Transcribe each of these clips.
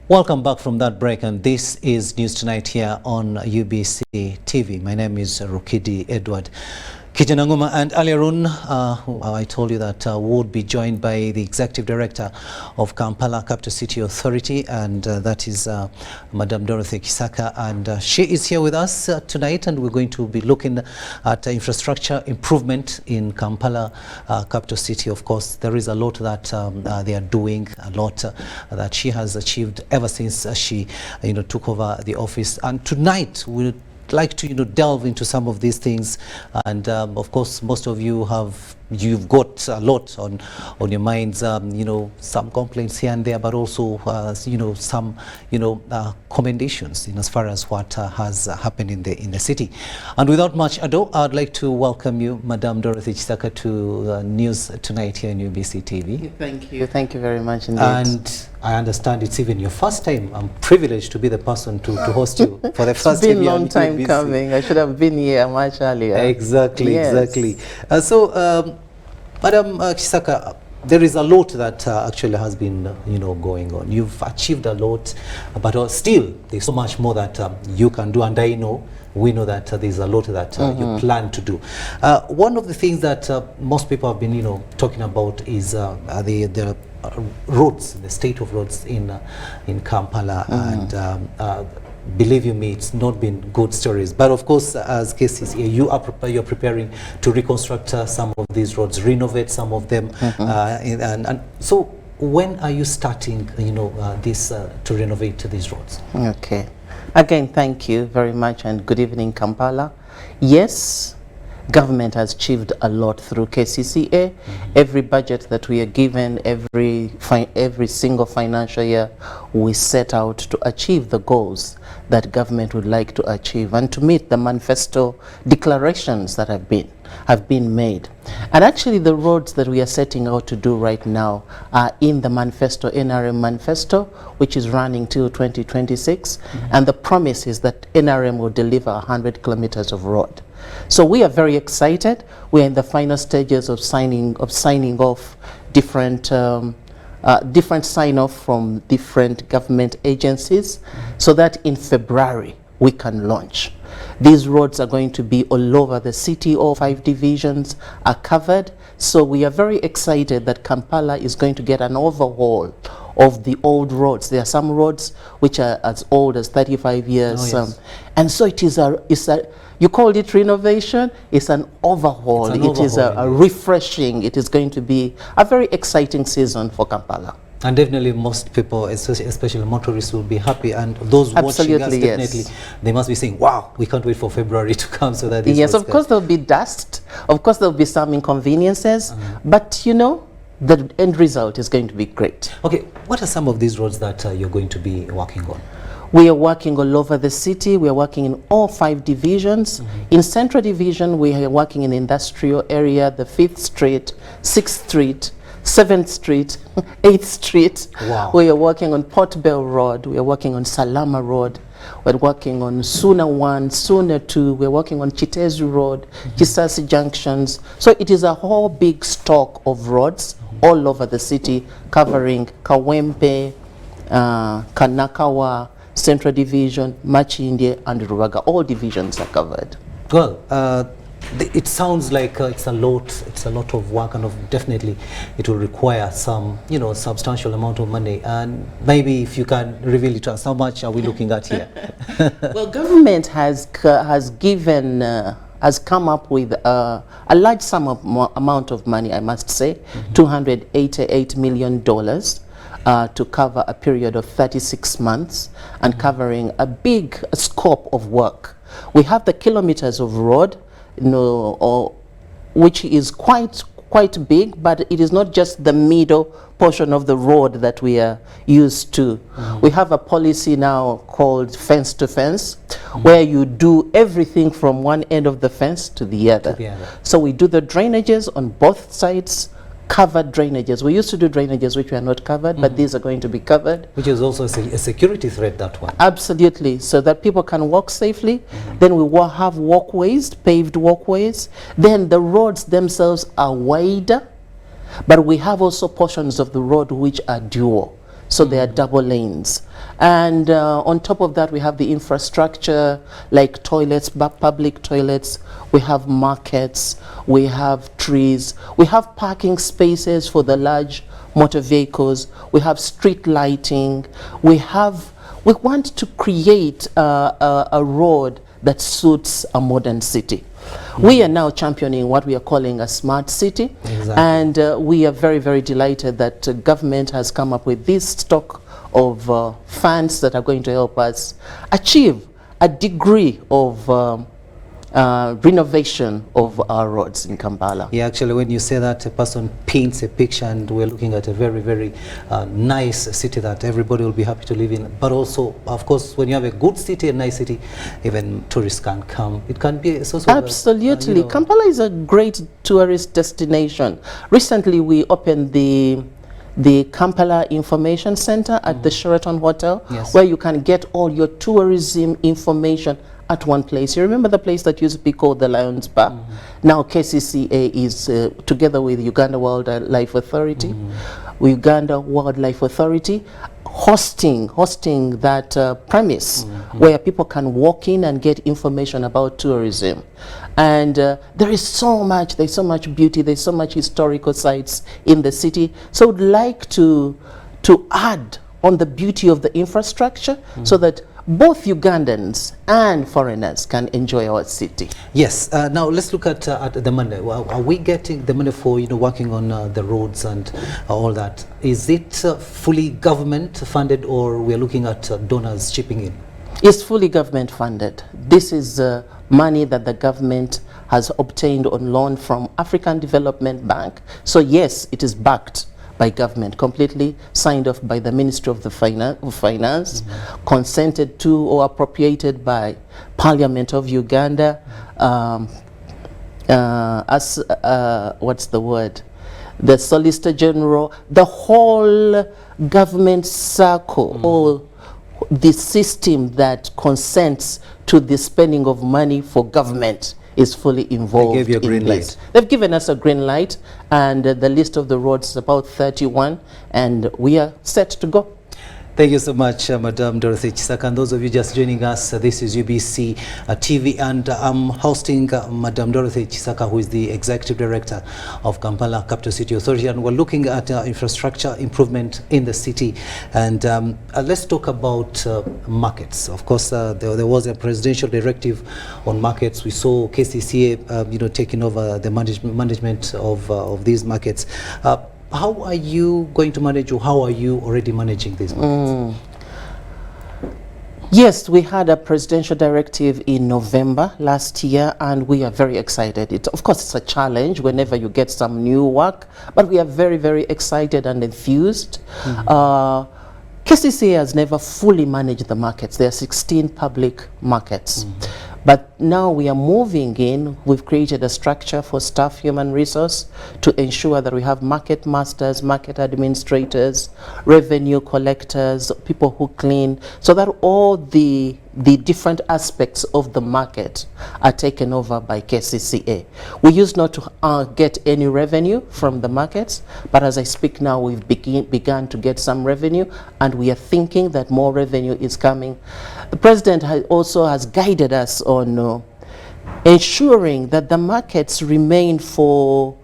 Welcome back from that break, and this is News Tonight here on UBC TV. My name is Rukidi Edward Kijananguma, and earlier on I told you that we would be joined by the Executive Director of Kampala Capital City Authority, and that is Madam Dorothy Kcca, and she is here with us tonight, and we're going to be looking at infrastructure improvement in Kampala Capital City. Of course, there is a lot that they are doing, a lot that she has achieved ever since she took over the office, and tonight we'll like to delve into some of these things, and of course most of you you've got a lot on your minds, some complaints here and there, but also some commendations in as far as what has happened in the city. And without much ado, I'd like to welcome you, Madam Dorothy Kcca, to News Tonight here on UBC TV. Thank you very much indeed. And I understand it's even your first time. I'm privileged to be the person to host you for the first time. It's been a long time coming. I should have been here much earlier. Exactly, yes. Exactly. Madam Kcca, there is a lot that actually has been going on. You've achieved a lot, but still there's so much more that you can do, and we know that there's a lot that you plan to do. One of the things that most people have been talking about is the roads, the state of roads in Kampala, and believe you me, it's not been good stories. But of course, as Kcca, you're preparing to reconstruct some of these roads, renovate some of them, and so when are you starting this to renovate these roads? Okay, again, thank you very much, and good evening, Kampala. Yes, government has achieved a lot through Kcca. Every budget that we are given, every single financial year, we set out to achieve the goals that government would like to achieve and to meet the manifesto declarations that have been made. And actually the roads that we are setting out to do right now are in the manifesto, NRM manifesto, which is running till 2026. And the promise is that NRM will deliver 100 kilometers of road. So we are very excited. We are in the final stages of signing off different sign-off from different government agencies, so that in February we can launch. These roads are going to be all over the city. All 5 divisions are covered. So we are very excited that Kampala is going to get an overhaul of the old roads. There are some roads which are as old as 35 years. Oh, yes. And so it is you called it renovation, it's an overhaul. It is a refreshing. It is going to be a very exciting season for Kampala. And definitely most people, especially motorists, will be happy, and those watching us, definitely, they must be saying, wow, we can't wait for February to come so that yes, of course there'll be dust, of course there'll be some inconveniences, but the end result is going to be great. Okay, what are some of these roads that you're going to be working on? We are working all over the city. We are working in all 5 divisions. In Central Division, we are working in the industrial area, the 5th Street, 6th Street, 7th Street, 8th Street. Wow. We are working on Port Bell Road. We are working on Salama Road. We're working on Suna 1, Suna 2. We're working on Chitezu Road, Kisasi Junctions. So it is a whole big stock of roads all over the city, covering Kawempe, Kanakawa, Central Division, Machinde, and Ruwaga. All divisions are covered. Well, it sounds like it's a lot of work, and definitely it will require some substantial amount of money. And maybe if you can reveal it to us, how much are we looking at here? Well, government has come up with a large amount of money, I must say, $288 million to cover a period of 36 months and covering a big scope of work. We have the kilometers of road, which is quite big, but it is not just the middle portion of the road that we are used to. We have a policy now called fence to fence, where you do everything from one end of the fence to the other. So we do the drainages on both sides, covered drainages. We used to do drainages which were not covered, but these are going to be covered. Which is also a security threat, that one. Absolutely, so that people can walk safely. Then we will have walkways, paved walkways. Then the roads themselves are wider, but we have also portions of the road which are dual. So there are double lanes. And on top of that, we have the infrastructure like toilets, public toilets. We have markets. We have trees. We have parking spaces for the large motor vehicles. We have street lighting. We want to create a road that suits a modern city. We are now championing what we are calling a smart city. Exactly. And we are very, very delighted that government has come up with this stock of funds that are going to help us achieve a degree of renovation of our roads in Kampala. Yeah, actually, when you say that, a person paints a picture, and we're looking at a very, very nice city that everybody will be happy to live in. But also, of course, when you have a good city, a nice city, even tourists can come. It can be a source of absolutely. Kampala is a great tourist destination. Recently, we opened the Kampala Information Center at the Sheraton Hotel, where you can get all your tourism information at one place. You remember the place that used to be called the Lions Bar? Now Kcca is together with Uganda Wildlife Authority, Uganda Wildlife Authority hosting that premise where people can walk in and get information about tourism. And there's so much beauty, there's so much historical sites in the city. So I'd like to add on the beauty of the infrastructure so that both Ugandans and foreigners can enjoy our city. Yes. Now let's look at the money. Are we getting the money for working on the roads and all that? Is it fully government funded, or we're looking at donors chipping in? It's fully government funded. This is money that the government has obtained on loan from African Development Bank. So yes, it is backed by government, completely signed off by the Ministry of the Finance, consented to or appropriated by Parliament of Uganda, what's the word? The Solicitor General, the whole government circle, all the system that consents to the spending of money for government is fully involved. They gave you a green light. They've given us a green light, and the list of the roads is about 31, and we are set to go. Thank you so much, Madam Dorothy Kcca. And those of you just joining us, this is UBC TV, and I'm hosting Madam Dorothy Kcca, who is the Executive Director of Kampala Capital City Authority, and we're looking at infrastructure improvement in the city. And let's talk about markets. Of course, there was a presidential directive on markets. We saw Kcca, taking over the management of these markets. How are you going to manage, or how are you already managing these markets? Yes, we had a presidential directive in November last year, and we are very excited. Of course, it's a challenge whenever you get some new work, but we are very, very excited and enthused. Kcca has never fully managed the markets. There are 16 public markets. But now we are moving in. We've created a structure for staff human resource to ensure that we have market masters, market administrators, revenue collectors, people who clean, so that all the different aspects of the market are taken over by Kcca. We used not to get any revenue from the markets, but as I speak now, we've begun to get some revenue, and we are thinking that more revenue is coming. The President also has guided us on ensuring that the markets remain for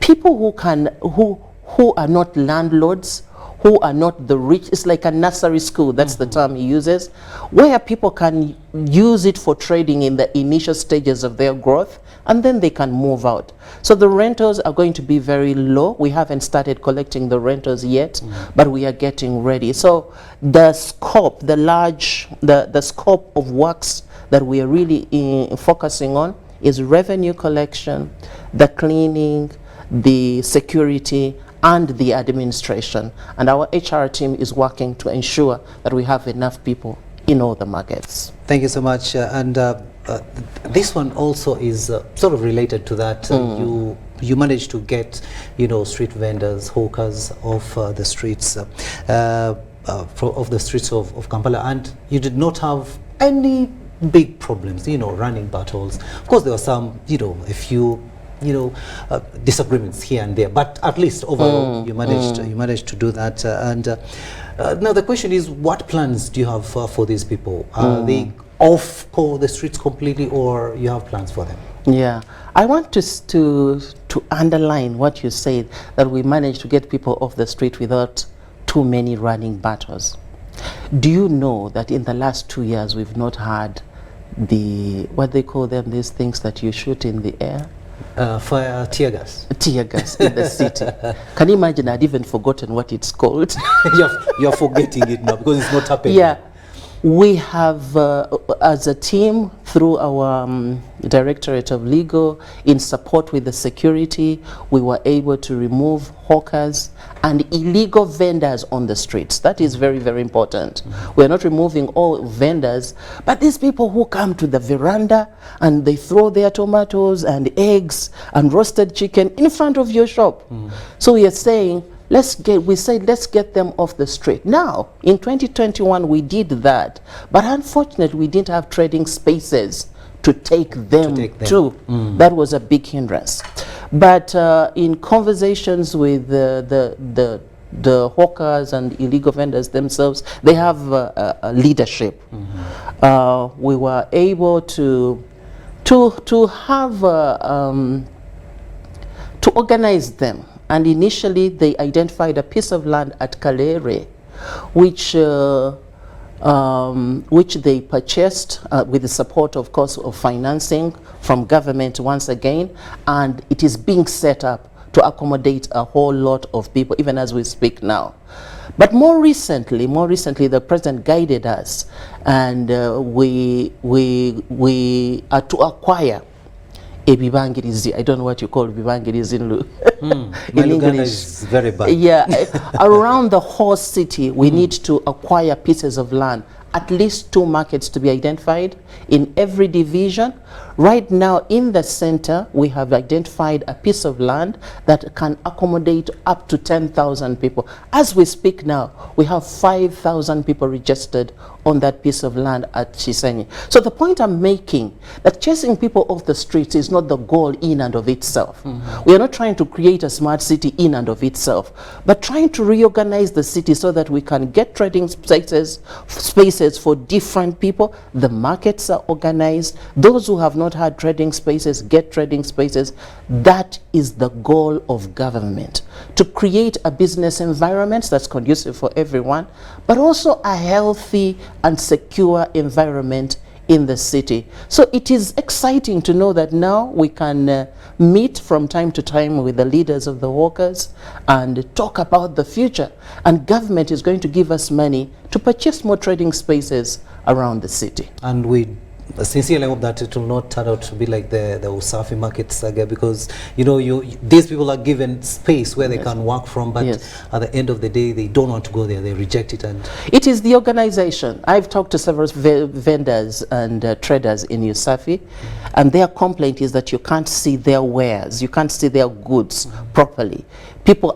people who are not landlords, who are not the rich. It's like a nursery school, that's the term he uses, where people can use it for trading in the initial stages of their growth, and then they can move out. So the rentals are going to be very low. We haven't started collecting the rentals yet, but we are getting ready. So the scope, the scope of works that we are really focusing on is revenue collection, the cleaning, the security, and the administration. And our HR team is working to ensure that we have enough people in all the markets. Thank you so much. This one also is sort of related to that. You managed to get, street vendors, hawkers off the streets of Kampala, and you did not have any big problems, running battles. Of course, there were some, a few disagreements here and there, but at least overall you managed to do that. Now the question is, what plans do you have for these people? Are they off the streets completely, or you have plans for them? Yeah, I want to underline what you said, that we managed to get people off the street without too many running battles. Do you know that in the last 2 years we've not had what they call them, these things that you shoot in the air? Fire, tear gas. Tear gas in the city. Can you imagine? I'd even forgotten what it's called. You're forgetting it now because it's not happening. Yeah. We have, as a team, through our Directorate of Legal, in support with the security, we were able to remove hawkers and illegal vendors on the streets. That is very, very important. We're not removing all vendors, but these people who come to the veranda and they throw their tomatoes and eggs and roasted chicken in front of your shop. So we are saying, let's get them off the street. Now, in 2021, we did that, but unfortunately, we didn't have trading spaces to take them to. That was a big hindrance. But in conversations with the hawkers and illegal vendors themselves, they have a leadership. We were able to have to organize them. And initially, they identified a piece of land at Kcca, which they purchased with the support, of course, of financing from government once again, and it is being set up to accommodate a whole lot of people, even as we speak now. But more recently, the president guided us, and we are to acquire a bibangirizi. I don't know what you call bibangirizi in English. Is very bad. Yeah, around the whole city, we need to acquire pieces of land, at least 2 markets to be identified in every division. Right now, in the center, we have identified a piece of land that can accommodate up to 10,000 people. As we speak now, we have 5,000 people registered on that piece of land at Kcca. So the point I'm making, that chasing people off the streets is not the goal in and of itself. We are not trying to create a smart city in and of itself, but trying to reorganize the city so that we can get trading spaces for different people. The markets are organized. Those who have not had trading spaces get trading spaces. That is the goal of government, to create a business environment that's conducive for everyone, but also a healthy and secure environment in the city. So it is exciting to know that now we can meet from time to time with the leaders of the workers and talk about the future, and government is going to give us money to purchase more trading spaces around the city. And we sincerely hope that it will not turn out to be like the Usafi market saga, because these people are given space where they can work from, but at the end of the day they don't want to go there, they reject it. And it is the organization. I've talked to several vendors and traders in Usafi, and their complaint is that you can't see their wares, you can't see their goods properly. People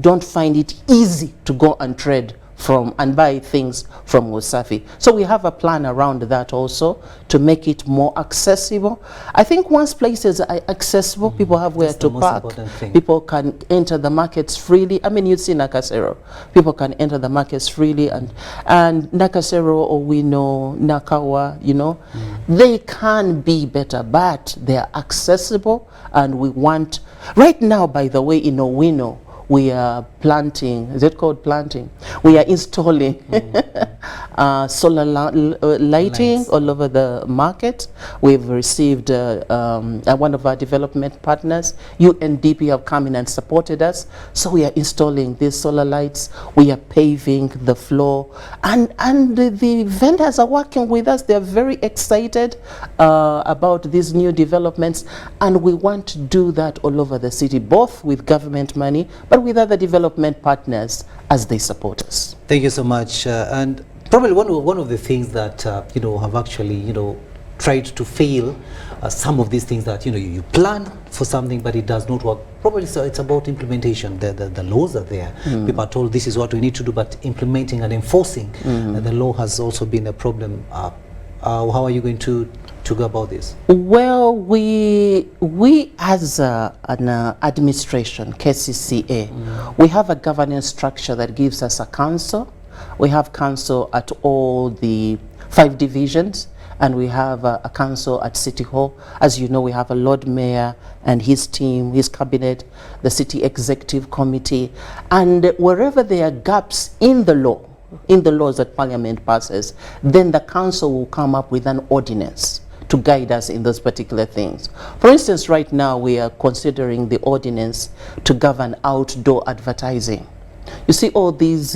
don't find it easy to go and trade from and buy things from Usafi. So we have a plan around that also to make it more accessible. I think once places are accessible, people have where to park. People can enter the markets freely. I mean, you see Nakasero. People can enter the markets freely, and Nakasero, or we know Nakawa, they can be better, but they are accessible, and we want. Right now, by the way, in Owino, we are planting, is it called planting? We are installing solar lighting all over the market. We've received one of our development partners, UNDP, have come in and supported us. So we are installing these solar lights. We are paving the floor. And the vendors are working with us. They're very excited about these new developments. And we want to do that all over the city, both with government money, but with other development partners as they support us. Thank you so much. And probably one of the things that have actually tried to fail some of these things, that you plan for something but it does not work. Probably so it's about implementation. The laws are there. People are told this is what we need to do, but implementing and enforcing the law has also been a problem. How are you going to to go about this? Well, we as an administration, Kcca, we have a governance structure that gives us a council. We have council at all the 5 divisions, and we have a council at City Hall. As you know, we have a Lord Mayor and his team, his cabinet, the City Executive Committee, and wherever there are gaps in the law, in the laws that Parliament passes, then the council will come up with an ordinance to guide us in those particular things. For instance, right now we are considering the ordinance to govern outdoor advertising. You see all these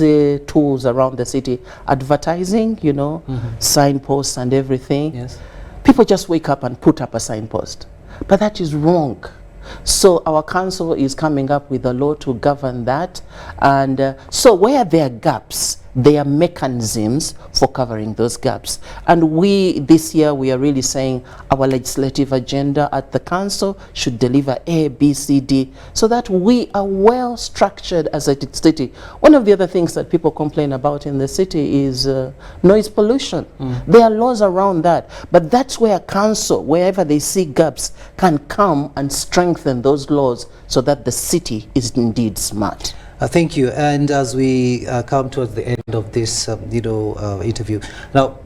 tools around the city, advertising, you know, signposts and everything. Yes. People just wake up and put up a signpost, but that is wrong. So our council is coming up with a law to govern that, and so where there are gaps, there are mechanisms for covering those gaps. And we, this year, we are really saying our legislative agenda at the council should deliver A, B, C, D, so that we are well structured as a city. One of the other things that people complain about in the city is noise pollution. There are laws around that, but that's where a council, wherever they see gaps, can come and strengthen those laws so that the city is indeed smart. Thank you. And as we come towards the end of this, interview, now,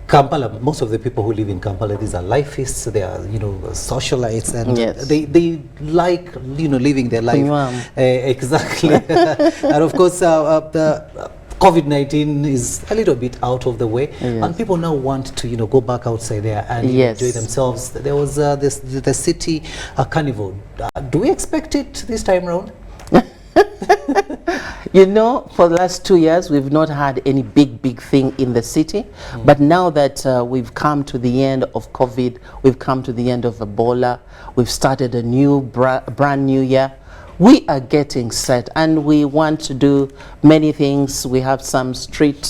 Kampala, most of the people who live in Kampala, these are lifeists, they are, socialites, and yes, they like, living their life. Exactly. And of course, the COVID-19 is a little bit out of the way, yes, and people now want to, go back outside there and yes, enjoy themselves. There was the city carnival. Do we expect it this time around? For the last 2 years, we've not had any big thing in the city. But now that we've come to the end of COVID, we've come to the end of Ebola, we've started a new brand new year, we are getting set and we want to do many things. We have some street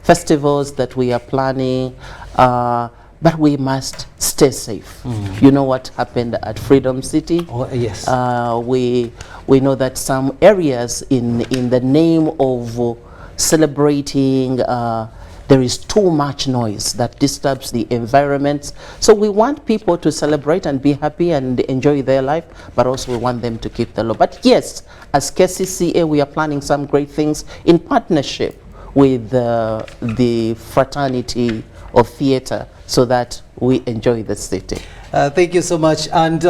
festivals that we are planning, but we must stay safe. You know what happened at Freedom City? Oh, yes. We know that some areas in the name of celebrating, there is too much noise that disturbs the environment. So we want people to celebrate and be happy and enjoy their life, but also we want them to keep the law. But yes, as Kcca, we are planning some great things in partnership with the fraternity of theatre, so that we enjoy the city. Thank you so much. And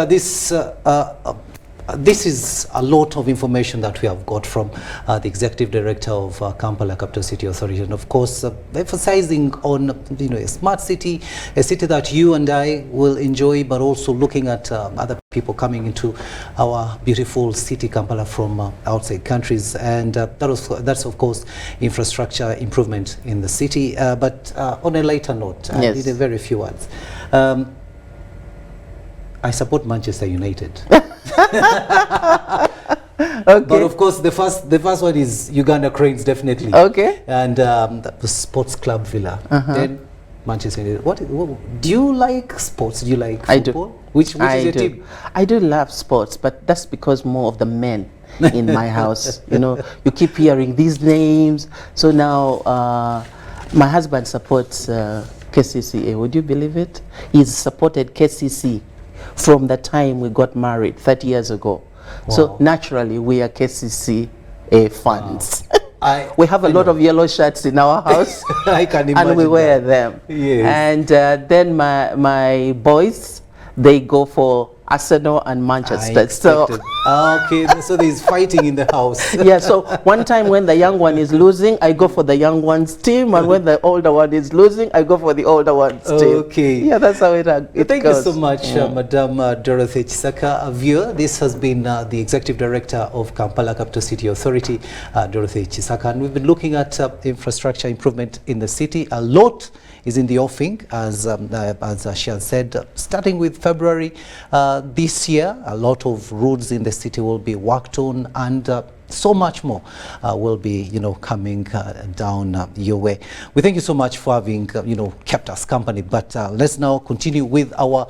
this is a lot of information that we have got from the Executive Director of Kampala Capital City Authority, and of course emphasizing on a smart city, a city that you and I will enjoy, but also looking at other people coming into our beautiful city Kampala from outside countries, and that's of course infrastructure improvement in the city. But on a lighter note, I need a very few words. I support Manchester United. Okay. But of course, the first one is Uganda Cranes, definitely. Okay. And the Sports Club Villa. Then Manchester United. What do you like sports? Do you like football? Which is your team? I do love sports, but that's because more of the men in my house. You keep hearing these names. So now my husband supports Kcca. Would you believe it? He's supported KCC from the time we got married 30 years ago. Wow. So naturally, we are KCC fans. Wow. We have a lot of yellow shirts in our house. I can imagine. And we wear them. Yes. And then my boys, they go for Arsenal and Manchester. So okay, so there's fighting in the house. Yeah, so one time when the young one is losing, I go for the young one's team, and when the older one is losing, I go for the older one's team. Okay. Yeah, that's how it goes. Thank you so much, Madam Dorothy Kcca. Viewer, this has been the Executive Director of Kampala Capital City Authority, Dorothy Kcca, and we've been looking at infrastructure improvement in the city. A lot is in the offing, as she has said, starting with February this year. A lot of roads in the city will be worked on, and so much more will be coming down your way. We thank you so much for having kept us company, but let's now continue with our